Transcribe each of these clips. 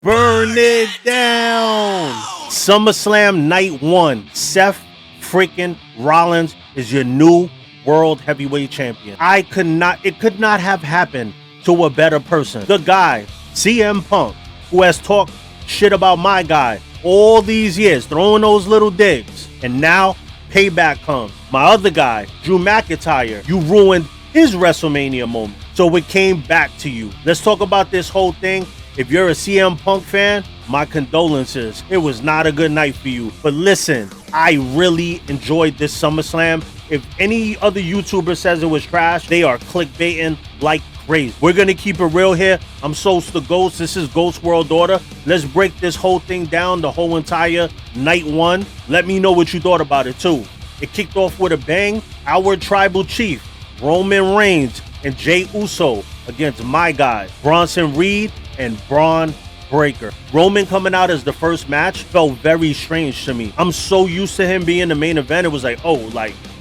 Burn it down. SummerSlam Night 1. Seth freaking Rollins is your new World Heavyweight Champion. It could not have happened to a better person. The guy, CM Punk, who has talked shit about my guy all these years, throwing those little digs. And now, payback comes. My other guy, Drew McIntyre, you ruined his WrestleMania moment. So it came back to you. Let's talk about this whole thing. If you're a CM Punk fan, my condolences. It was not a good night for you. But listen, I really enjoyed this SummerSlam. If any other YouTuber says it was trash, they are clickbaiting like crazy. We're going to keep it real here. I'm So's the Ghost. This is Ghost World Order. Let's break this whole thing down, the whole entire Night 1. Let me know what you thought about it too. It kicked off with a bang. Our tribal chief, Roman Reigns and Jey Uso against my guy, Bronson Reed and Bron Breakker. Roman coming out as the first match felt very strange to me. I'm so used to him being the main event. It was like,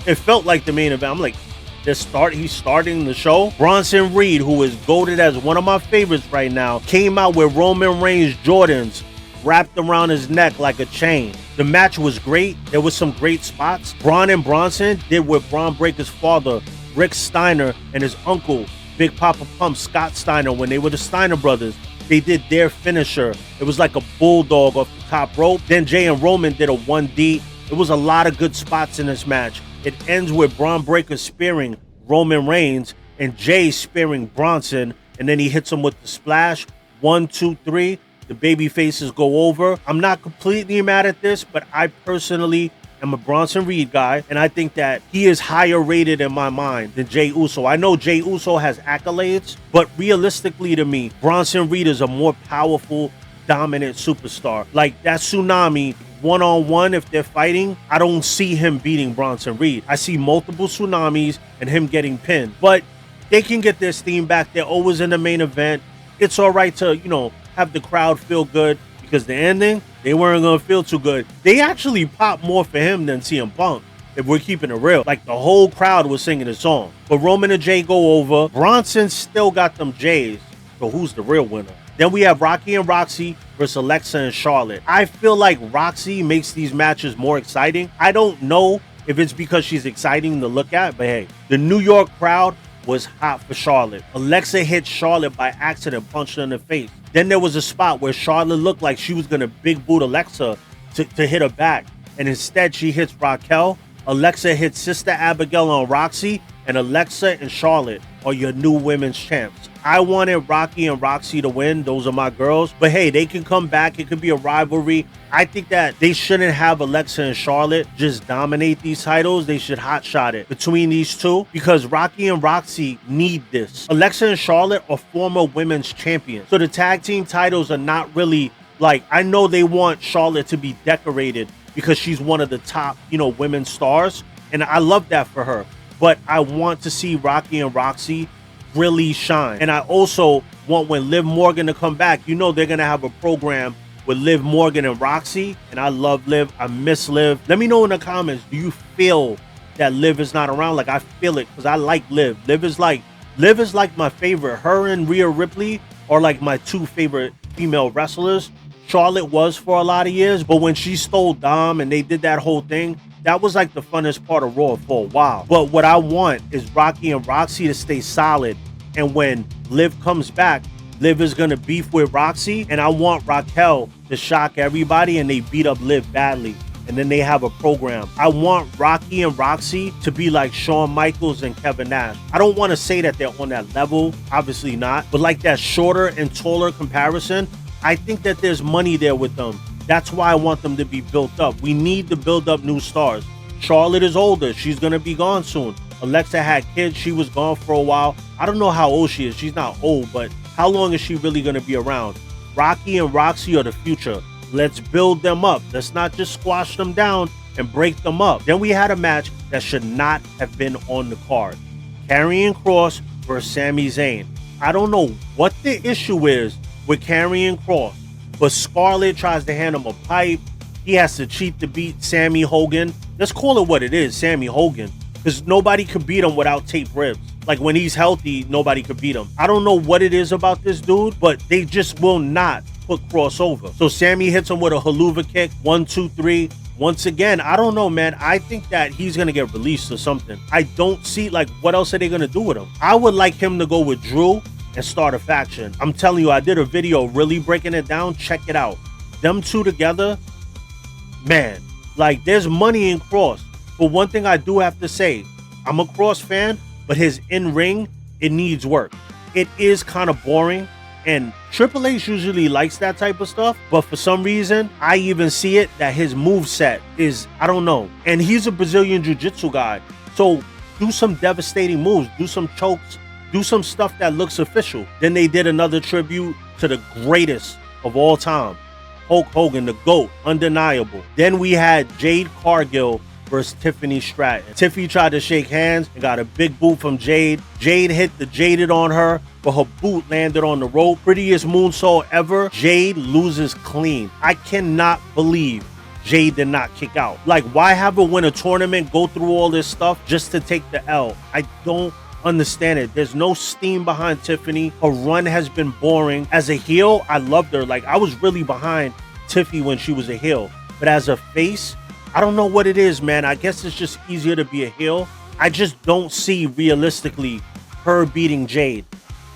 it felt like the main event. I'm like, he's starting the show. Bronson Reed, who is goated as one of my favorites right now, came out with Roman Reigns Jordans wrapped around his neck like a chain. The match was great. There was some great spots. Bron and Bronson did what Bron Breakker's father, Rick Steiner, and his uncle, Big Papa Pump Scott Steiner, when they were the Steiner brothers, they did their finisher. It was like a bulldog off the top rope. Then Jey and Roman did a 1D. It was a lot of good spots in this match. It ends with Bron Breakker spearing Roman Reigns and Jey spearing Bronson, and then he hits him with the splash. 1, 2, 3. The baby faces go over. I'm not completely mad at this, but I personally am a Bronson Reed guy, and I think that he is higher rated in my mind than Jey Uso. I know Jey Uso has accolades, but realistically to me, Bronson Reed is a more powerful, dominant superstar. Like that Tsunami one-on-one, if they're fighting, I don't see him beating Bronson Reed. I see multiple Tsunamis and him getting pinned, but they can get their steam back. They're always in the main event. It's all right to, have the crowd feel good, because the ending, they weren't going to feel too good. They actually popped more for him than CM Punk, if we're keeping it real. Like, the whole crowd was singing the song. But Roman and Jey go over. Bronson still got them Jays. So who's the real winner? Then we have Rocky and Roxy versus Alexa and Charlotte. I feel like Roxy makes these matches more exciting. I don't know if it's because she's exciting to look at, but hey, the New York crowd was hot for Charlotte. Alexa hit Charlotte by accident, punched her in the face. Then there was a spot where Charlotte looked like she was going to big boot Alexa to hit her back. And instead, she hits Raquel. Alexa hits Sister Abigail on Roxy. And Alexa and Charlotte are your new women's champs. I wanted Rocky and Roxy to win. Those are my girls. But hey, they can come back. It could be a rivalry. I think that they shouldn't have Alexa and Charlotte just dominate these titles. They should hotshot it between these two, because Rocky and Roxy need this. Alexa and Charlotte are former women's champions. So the tag team titles are not really like, I know they want Charlotte to be decorated because she's one of the top, women's stars. And I love that for her. But I want to see Rocky and Roxy really shine. And I also want, when Liv Morgan to come back, they're going to have a program with Liv Morgan and Roxy. And I love Liv. I miss Liv. Let me know in the comments, do you feel that Liv is not around? Like, I feel it, because I like Liv. Liv is like my favorite. Her and Rhea Ripley are like my two favorite female wrestlers. Charlotte was for a lot of years, but when she stole Dom and they did that whole thing, that was like the funnest part of Raw for a while. But what I want is Rocky and Roxy to stay solid. And when Liv comes back, Liv is going to beef with Roxy. And I want Raquel to shock everybody and they beat up Liv badly. And then they have a program. I want Rocky and Roxy to be like Shawn Michaels and Kevin Nash. I don't want to say that they're on that level. Obviously not. But like that shorter and taller comparison, I think that there's money there with them. That's why I want them to be built up. We need to build up new stars. Charlotte is older. She's going to be gone soon. Alexa had kids. She was gone for a while. I don't know how old she is. She's not old, but how long is she really going to be around? Rocky and Roxy are the future. Let's build them up. Let's not just squash them down and break them up. Then we had a match that should not have been on the card. Karrion Kross versus Sami Zayn. I don't know what the issue is with Karrion Kross, but Scarlett tries to hand him a pipe. He has to cheat to beat Sammy Hogan. Let's call it what it is, Sammy Hogan, because nobody could beat him without tape ribs. Like when he's healthy, nobody could beat him. I don't know what it is about this dude, but they just will not put Kross over. So Sami hits him with a Helluva kick, 1, 2, 3. Once again, I don't know, man. I think that he's going to get released or something. I don't see, like, what else are they going to do with him? I would like him to go with Drew and start a faction. I'm telling you, I did a video really breaking it down. Check it out. Them two together, man, like, there's money in Kross. But one thing I do have to say, I'm a Kross fan, but his in-ring, it needs work. It is kind of boring. And Triple H usually likes that type of stuff, but for some reason, I even see it that his moveset is, I don't know. And he's a Brazilian Jiu-Jitsu guy. So do some devastating moves, do some chokes, do some stuff that looks official. Then they did another tribute to the greatest of all time, Hulk Hogan, the GOAT, undeniable. Then we had Jade Cargill versus Tiffany Stratton. Tiffany tried to shake hands and got a big boot from Jade. Jade hit the Jaded on her, but her boot landed on the rope. Prettiest moonsault ever. Jade loses clean. I cannot believe Jade did not kick out. Like, why have her win a tournament, go through all this stuff just to take the L? I don't understand it. There's no steam behind Tiffany. Her run has been boring. As a heel, I loved her. Like, I was really behind Tiffany when she was a heel. But as a face, I don't know what it is, man. I guess it's just easier to be a heel. I just don't see realistically her beating Jade.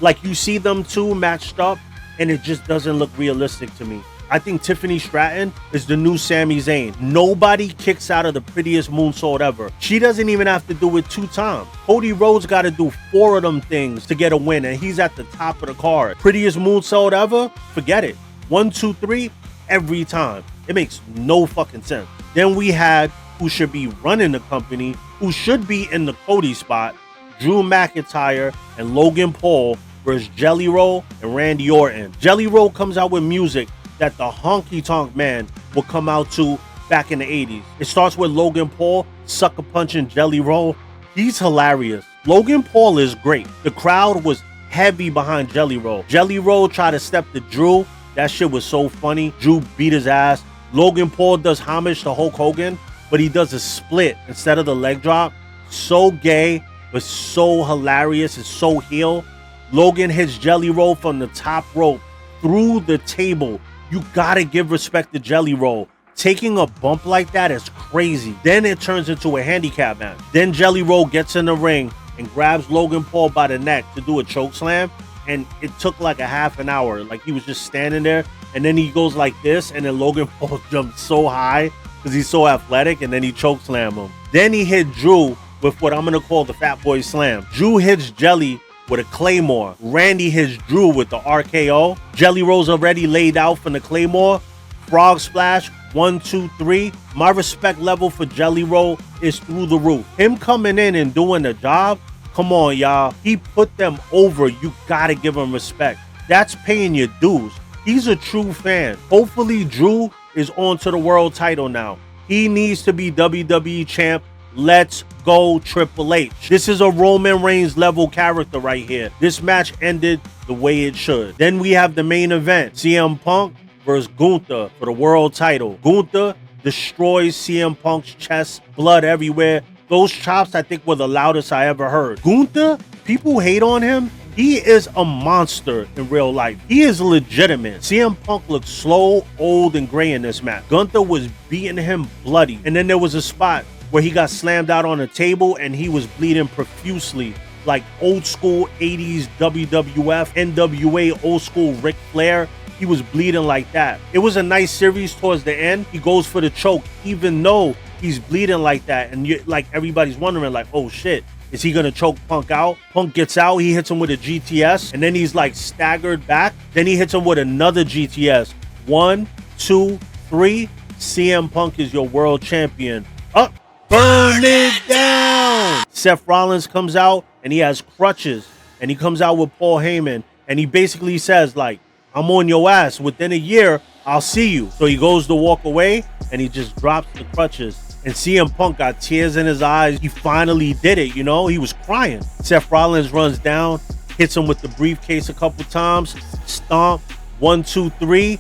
Like, you see them two matched up and it just doesn't look realistic to me. I think Tiffany Stratton is the new Sami Zayn. Nobody kicks out of the prettiest moonsault ever. She doesn't even have to do it 2 times. Cody Rhodes got to do 4 of them things to get a win, and he's at the top of the card. Prettiest moonsault ever? Forget it. 1, 2, 3 every time. It makes no fucking sense. Then we had who should be running the company, who should be in the Cody spot, Drew McIntyre and Logan Paul versus Jelly Roll and Randy Orton. Jelly Roll comes out with music that the Honky Tonk Man will come out to back in the 80s. It starts with Logan Paul sucker punching Jelly Roll. He's hilarious. Logan Paul is great. The crowd was heavy behind Jelly Roll. Jelly Roll tried to step to Drew. That shit was so funny. Drew beat his ass. Logan Paul does homage to Hulk Hogan, but he does a split instead of the leg drop. So gay, but so hilarious. It's so heel. Logan hits Jelly Roll from the top rope through the table. You gotta give respect to Jelly Roll. Taking a bump like that is crazy. Then it turns into a handicap match. Then Jelly Roll gets in the ring and grabs Logan Paul by the neck to do a choke slam. And it took like a half an hour. Like, he was just standing there. And then he goes like this. And then Logan Paul jumped so high because he's so athletic. And then he choke slammed him. Then he hit Drew with what I'm going to call the Fat Boy Slam. Drew hits Jelly with a Claymore. Randy hits Drew with the RKO. Jelly Roll's already laid out from the Claymore. Frog Splash, 1, 2, 3. My respect level for Jelly Roll is through the roof. Him coming in and doing the job, come on, y'all. He put them over. You gotta give him respect. That's paying your dues. He's a true fan. Hopefully, Drew is on to the world title now. He needs to be WWE champ. Let's go, Triple H. This is a Roman Reigns level character right here. This match ended the way it should. Then we have the main event. CM Punk versus Gunther for the world title. Gunther destroys CM Punk's chest. Blood everywhere. Those chops, I think, were the loudest I ever heard. Gunther, people hate on him. He is a monster in real life. He is legitimate. CM Punk looked slow, old, and gray in this match. Gunther was beating him bloody. And then there was a spot where he got slammed out on a table and he was bleeding profusely, like old school 80s WWF, NWA, old school Ric Flair. He was bleeding like that. It was a nice series towards the end. He goes for the choke, even though he's bleeding like that. And like, everybody's wondering, like, oh shit, is he gonna choke Punk out? Punk gets out, he hits him with a GTS, and then he's like staggered back. Then he hits him with another GTS. 1, 2, 3. CM Punk is your world champion. Up. Burn it down. Seth Rollins comes out and he has crutches, and he comes out with Paul Heyman, and he basically says, like, I'm on your ass. Within a year, I'll see you. So he goes to walk away and he just drops the crutches. And CM Punk got tears in his eyes. He finally did it, you know? He was crying. Seth Rollins runs down, hits him with the briefcase a couple times. Stomp. 1, 2, 3.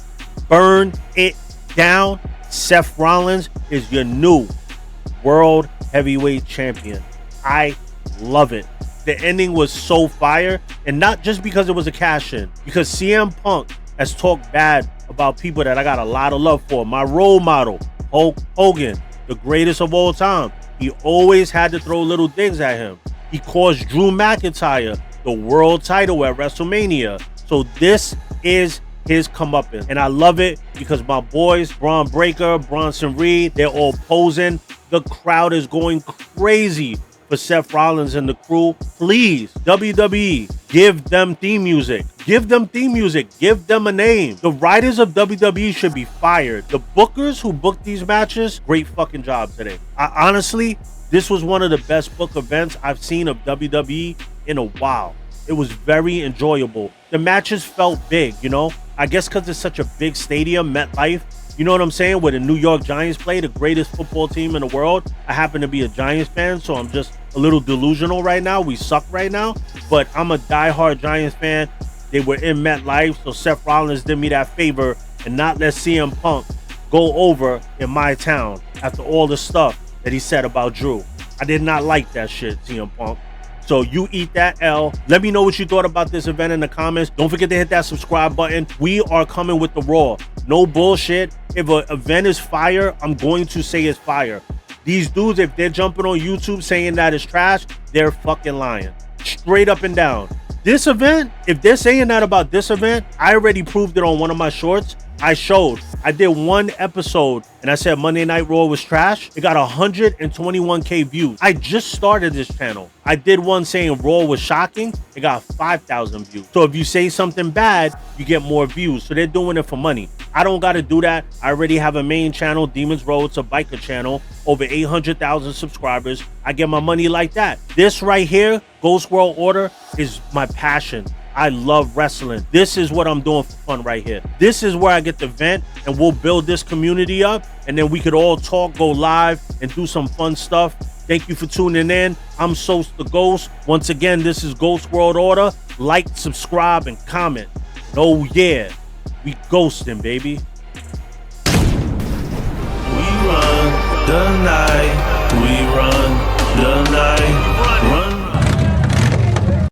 Burn it down. Seth Rollins is your new World Heavyweight Champion. I love it. the ending was so fire, and not just because it was a cash-in, because CM Punk has talked bad about people that I got a lot of love for. My role model, Hulk Hogan, the greatest of all time. He always had to throw little digs at him. He cost Drew McIntyre the world title at WrestleMania. So this is his comeuppance. And I love it because my boys, Braun Breaker, Bronson Reed, they're all posing. The crowd is going crazy for Seth Rollins and the crew. Please, WWE, give them theme music. Give them theme music. Give them a name. The writers of WWE should be fired. The bookers who booked these matches, great fucking job today. Honestly, this was one of the best book events I've seen of WWE in a while. It was very enjoyable. The matches felt big, you know? I guess because it's such a big stadium, MetLife. You know what I'm saying? Where the New York Giants play, the greatest football team in the world. I happen to be a Giants fan, so I'm just a little delusional right now. We suck right now. But I'm a diehard Giants fan. They were in MetLife, so Seth Rollins did me that favor and not let CM Punk go over in my town after all the stuff that he said about Drew. I did not like that shit, CM Punk. So you eat that L. Let me know what you thought about this event in the comments. Don't forget to hit that subscribe button. We are coming with the Raw. No bullshit. If an event is fire, I'm going to say it's fire. These dudes, if they're jumping on YouTube saying that it's trash, they're fucking lying. Straight up and down. This event, if they're saying that about this event, I already proved it on one of my shorts. I did one episode and I said Monday Night Raw was trash. It got 121k views. I just started this channel. I did one saying Raw was shocking. It got 5,000 views. So if you say something bad, you get more views. So they're doing it for money. I don't got to do that. I already have a main channel, Demons Road. It's a biker channel. Over 800,000 subscribers. I get my money like that. This right here, Ghost World Order, is my passion. I love wrestling. This is what I'm doing for fun right here. This is where I get to vent, and we'll build this community up, and then we could all talk, go live, and do some fun stuff. Thank you for tuning in. I'm Sos the Ghost. Once again, this is Ghost World Order. Like, subscribe, and comment. And oh yeah, we ghosting, baby. We run the night. We run